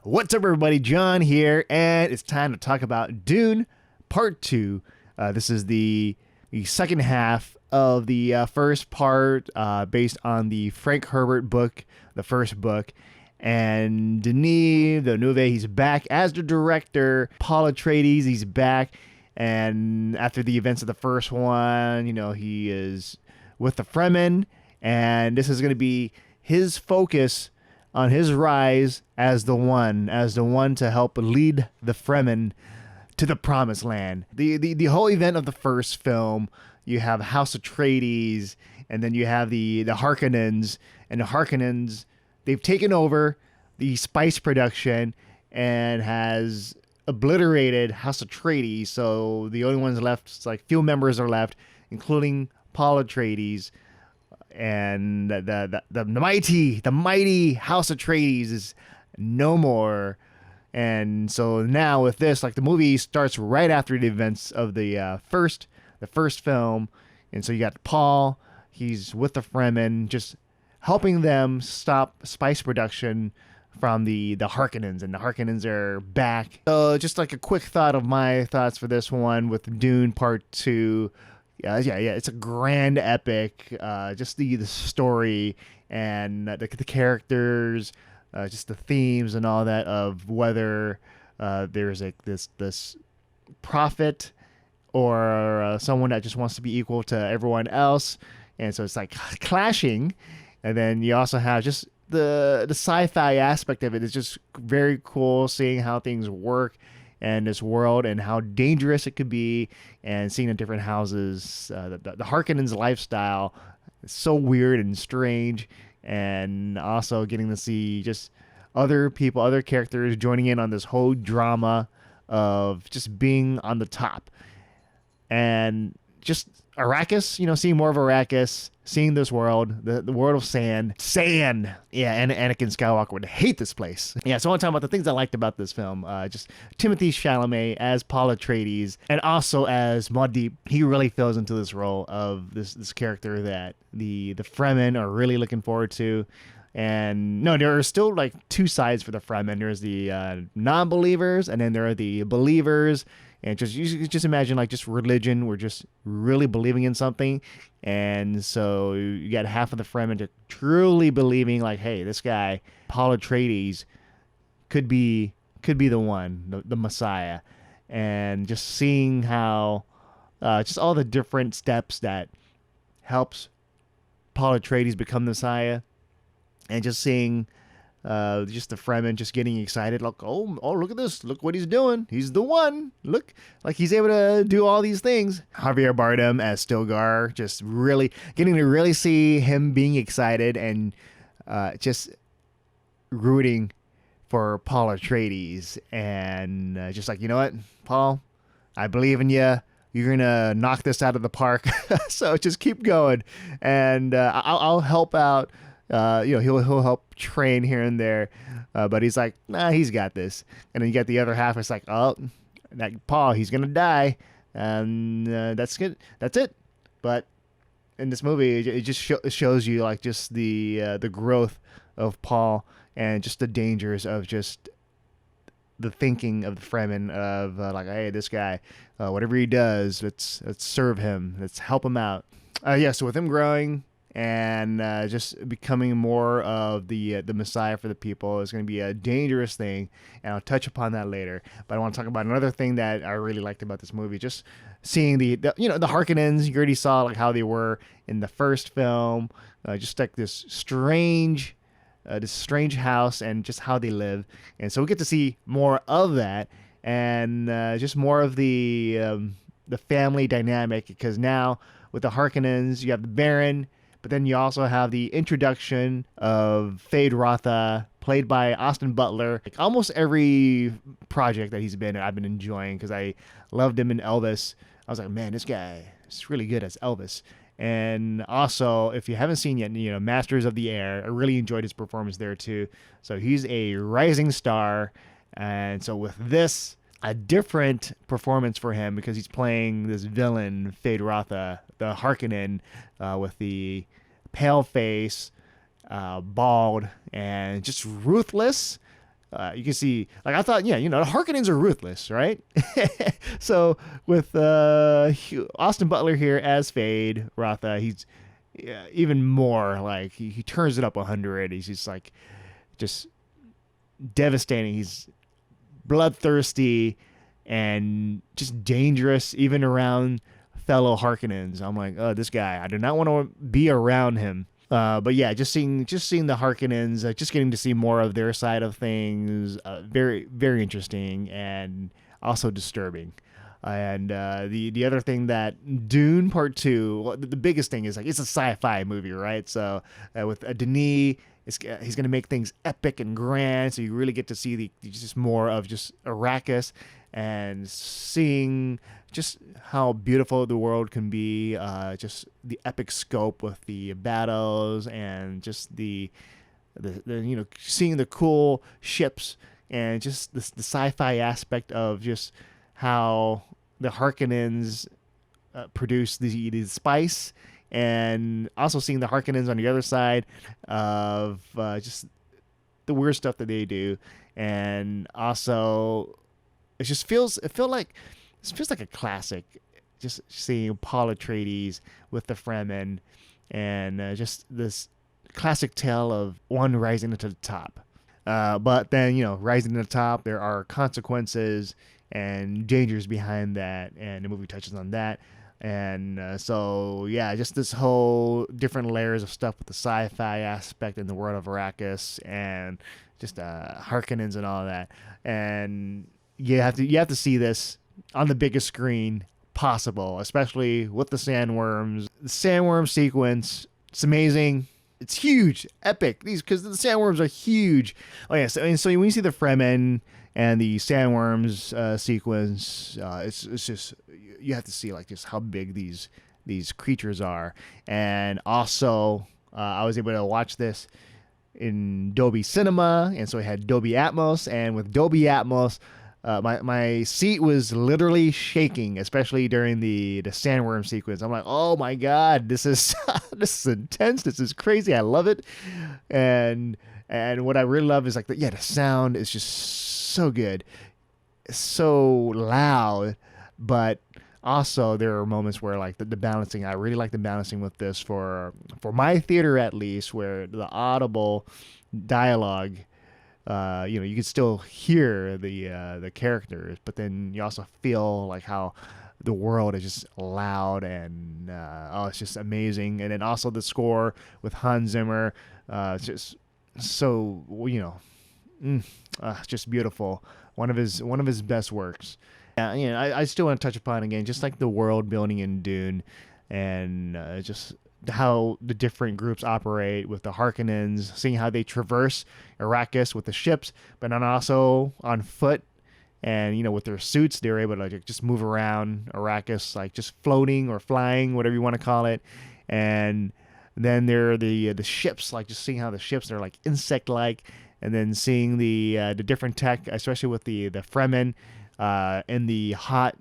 What's up, everybody? John here, and it's time to talk about Dune Part Two. This is the second half of the first part, based on the Frank Herbert book, the first book. And Denis Villeneuve, he's back as the director. Paul Atreides, he's back, and after the events of the first one, he is with the Fremen, and this is going to be his focus on his rise as the one to help lead the Fremen to the promised land. The whole event of the first film, you have House Atreides, and then you have the Harkonnens, and the Harkonnens, they've taken over the spice production and has obliterated House Atreides. So the only ones left, it's like few members are left, including Paul Atreides. And the mighty House Atreides is no more. And so now with this, like, the movie starts right after the events of the first film, and so you got Paul. He's with the Fremen, just helping them stop spice production from the Harkonnens, and the Harkonnens are back. So just like a quick thought of my thoughts for this one with Dune Part 2. Yeah, it's a grand epic. Just the story and the characters, just the themes and all that of whether there's like this prophet or someone that just wants to be equal to everyone else, and so it's like clashing. And then you also have just the sci-fi aspect of it. Is just very cool seeing how things work and this world and how dangerous it could be, and seeing the different houses, the Harkonnens' lifestyle is so weird and strange, and also getting to see just other people, other characters joining in on this whole drama of just being on the top. And just Arrakis, seeing more of Arrakis, seeing this world, the world of sand. Yeah, and Anakin Skywalker would hate this place. Yeah, so I want to talk about the things I liked about this film. Just Timothée Chalamet as Paul Atreides, and also as Muad'Dib. He really fills into this role of this character that the Fremen are really looking forward to. And no, there are still like two sides for the Fremen. There's the non-believers, and then there are the believers. And you just imagine like just religion. We're just really believing in something, and so you got half of the Fremen truly believing like, hey, this guy Paul Atreides could be the one, the Messiah, and just seeing how just all the different steps that helps Paul Atreides become the Messiah, and just seeing just the Fremen just getting excited, like, oh, look at this, look what he's doing, he's the one, look, like he's able to do all these things. Javier Bardem as Stilgar, just really getting to really see him being excited and just rooting for Paul Atreides, and just like, you know what, Paul, I believe in you. You're gonna knock this out of the park. So just keep going, and I'll help out. He'll help train here and there, but he's like, nah, he's got this. And then you got the other half. It's like, oh, that Paul, he's gonna die, and that's good. That's it. But in this movie, it just shows you like just the growth of Paul, and just the dangers of just the thinking of the Fremen of like, hey, this guy, whatever he does, let's serve him, let's help him out. So with him growing and just becoming more of the Messiah for the people is going to be a dangerous thing, and I'll touch upon that later. But I want to talk about another thing that I really liked about this movie, just seeing the Harkonnens. You already saw like how they were in the first film, just like this strange house, and just how they live. And so we get to see more of that, and just more of the family dynamic, because now with the Harkonnens, you have the Baron, but then you also have the introduction of Fade Rotha, played by Austin Butler. Like almost every project that he's been in, I've been enjoying, because I loved him in Elvis. I was like, man, this guy is really good as Elvis. And also, if you haven't seen yet, Masters of the Air, I really enjoyed his performance there too. So he's a rising star. And so with this, a different performance for him, because he's playing this villain, Fade Rotha, the Harkonnen, with the pale face, bald, and just ruthless. You can see, like, I thought, yeah, the Harkonnens are ruthless, right? So with Austin Butler here as Fade Rotha, he's even more like he turns it up 100. He's just like just devastating. He's bloodthirsty and just dangerous, even around fellow Harkonnens. I'm like, oh, this guy, I do not want to be around him. But yeah, just seeing the Harkonnens, just getting to see more of their side of things, very, very interesting and also disturbing. And the other thing that Dune Part Two, well, the biggest thing is like it's a sci-fi movie, right? So with Denis, he's going to make things epic and grand. So you really get to see just more of just Arrakis and seeing just how beautiful the world can be, just the epic scope with the battles and just the seeing the cool ships and just the sci-fi aspect of just how the Harkonnens produce the spice, and also seeing the Harkonnens on the other side of just the weird stuff that they do, and also it feels like a classic. Just seeing Paul Atreides with the Fremen, and just this classic tale of one rising to the top. But then, rising to the top, there are consequences and dangers behind that, and the movie touches on that. And so, yeah, just this whole different layers of stuff with the sci-fi aspect in the world of Arrakis, and just Harkonnens and all that. And you have to see this on the biggest screen possible, especially with the sandworms. The sandworm sequence, it's amazing. It's huge, epic. Because the sandworms are huge. Oh yeah, so when you see the Fremen and the sandworms sequence, it's just, you have to see like just how big these creatures are. And also, I was able to watch this in Dolby Cinema, and so I had Dolby Atmos, and with Dolby Atmos, my seat was literally shaking, especially during the sandworm sequence. I'm like, oh my god, this is this is intense. This is crazy. I love it. And what I really love is like the sound is just so good, it's so loud, but also there are moments where like the balancing. I really like the balancing with this for my theater at least, where the audible dialogue. You can still hear the characters, but then you also feel like how the world is just loud, and it's just amazing. And then also the score with Hans Zimmer, it's just so it's just beautiful. One of his best works. I still want to touch upon again, just like the world building in Dune, and just how the different groups operate with the Harkonnens, seeing how they traverse Arrakis with the ships, but then also on foot, and with their suits, they're able to just move around Arrakis, like just floating or flying, whatever you want to call it. And then there are the ships, like just seeing how the ships are like insect-like, and then seeing the different tech, especially with the Fremen in the hot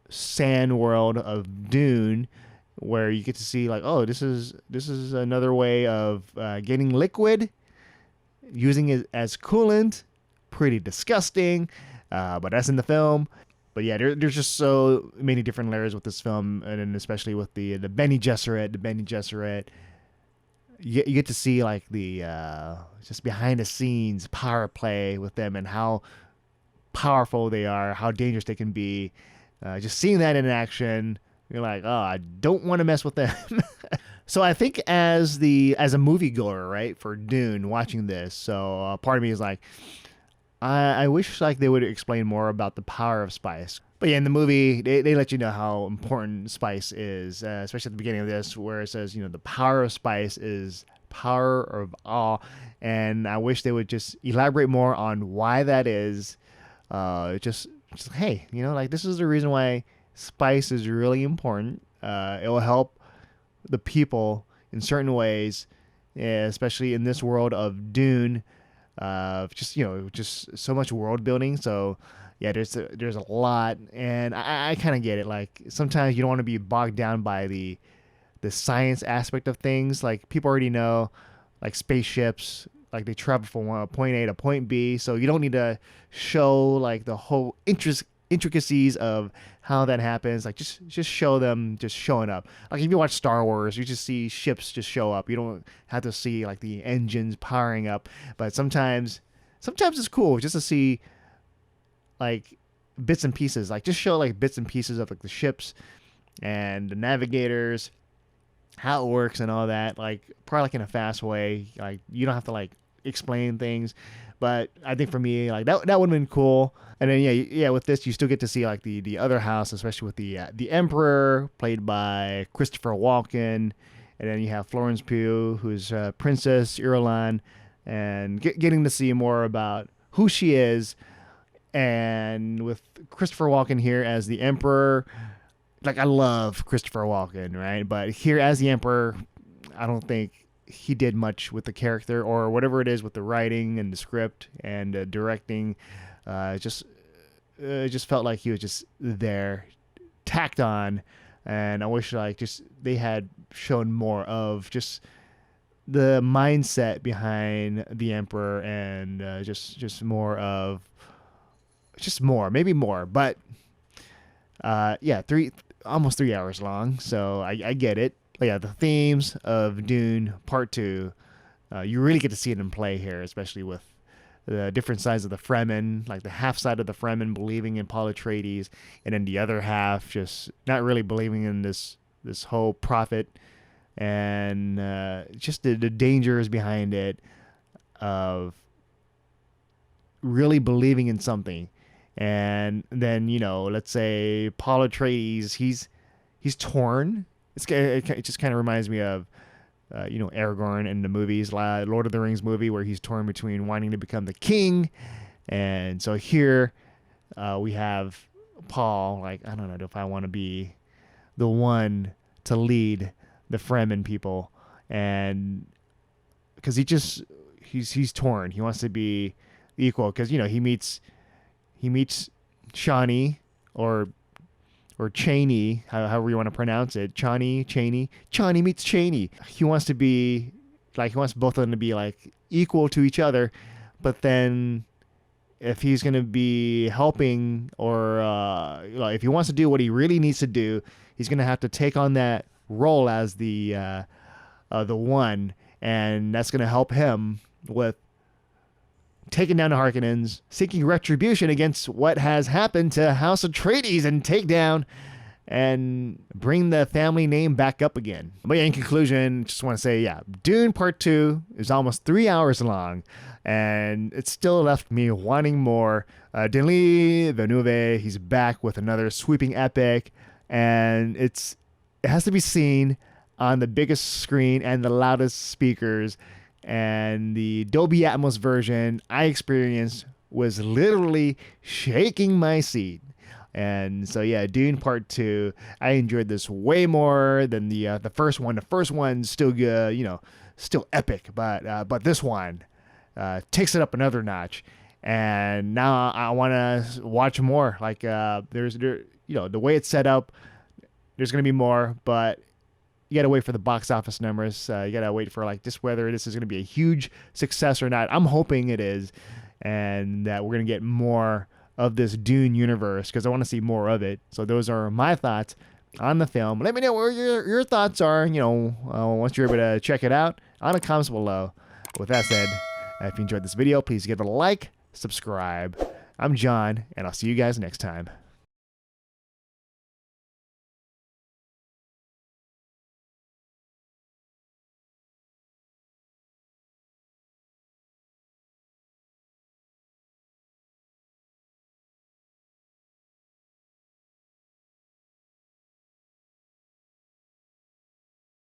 sand world of Dune, where you get to see like, oh, this is another way of getting liquid, using it as coolant. Pretty disgusting, but that's in the film. But yeah, there's just so many different layers with this film, and then especially with the Bene Gesserit. You get to see like the just behind the scenes power play with them, and how powerful they are, how dangerous they can be. Just seeing that in action, you're like, oh, I don't want to mess with them. So I think as a moviegoer, right, for Dune, watching this, so part of me is like, I wish like they would explain more about the power of spice. But yeah, in the movie, they let you know how important spice is, especially at the beginning of this, where it says, the power of spice is power of awe. And I wish they would just elaborate more on why that is. Just hey, like this is the reason why spice is really important. It will help the people in certain ways, especially in this world of Dune. Just so much world building. So yeah, there's a lot, and I kind of get it. Like sometimes you don't want to be bogged down by the science aspect of things. Like people already know, like spaceships, like they travel from point A to point B, so you don't need to show like the whole intricacies of how that happens. Like just show them just showing up. Like if you watch Star Wars, you just see ships just show up. You don't have to see like the engines powering up. But sometimes it's cool just to see like bits and pieces. Like just show like bits and pieces of like the ships and the navigators, how it works and all that. Like probably like in a fast way. Like you don't have to like explain things. But I think for me, like that would have been cool. And then yeah, with this you still get to see like the other house, especially with the Emperor, played by Christopher Walken, and then you have Florence Pugh, who's Princess Irulan, and getting to see more about who she is. And with Christopher Walken here as the Emperor, like I love Christopher Walken, right? But here as the Emperor, I don't think he did much with the character or whatever it is with the writing and the script and directing. It just felt like he was just there, tacked on, and I wish like just they had shown more of just the mindset behind the Emperor and just more of maybe more, but yeah, almost 3 hours long, so I get it. But yeah, the themes of Dune Part 2, you really get to see it in play here, especially with the different sides of the Fremen, like the half side of the Fremen believing in Paul Atreides, and then the other half just not really believing in this whole prophet, and just the dangers behind it of really believing in something. And then, let's say Paul Atreides, he's torn. It just kind of reminds me of, Aragorn in the movies, Lord of the Rings movie, where he's torn between wanting to become the king. And so here we have Paul, like, I don't know if I want to be the one to lead the Fremen people. And because he's torn. He wants to be equal because, he meets Shawnee or Chaney, however you want to pronounce it. Chani meets Chaney. He wants both of them to be like equal to each other, but then if he's going to be helping or if he wants to do what he really needs to do, he's going to have to take on that role as the one, and that's going to help him with taking down the Harkonnens, seeking retribution against what has happened to House Atreides, and take down and bring the family name back up again. But yeah, in conclusion, just want to say, Dune Part 2 is almost 3 hours long, and it still left me wanting more. Denis Villeneuve, he's back with another sweeping epic, and it has to be seen on the biggest screen and the loudest speakers. And the Dolby Atmos version I experienced was literally shaking my seat. And so yeah, Dune Part 2, I enjoyed this way more than the first one. The first one's still good, still epic, but this one takes it up another notch. And now I want to watch more. Like the way it's set up, there's gonna be more, but you gotta wait for the box office numbers. You gotta wait for like just whether this is gonna be a huge success or not. I'm hoping it is, and that we're gonna get more of this Dune universe because I want to see more of it. So those are my thoughts on the film. Let me know what your thoughts are. Once you're able to check it out on the comments below. With that said, if you enjoyed this video, please give it a like, subscribe. I'm John, and I'll see you guys next time.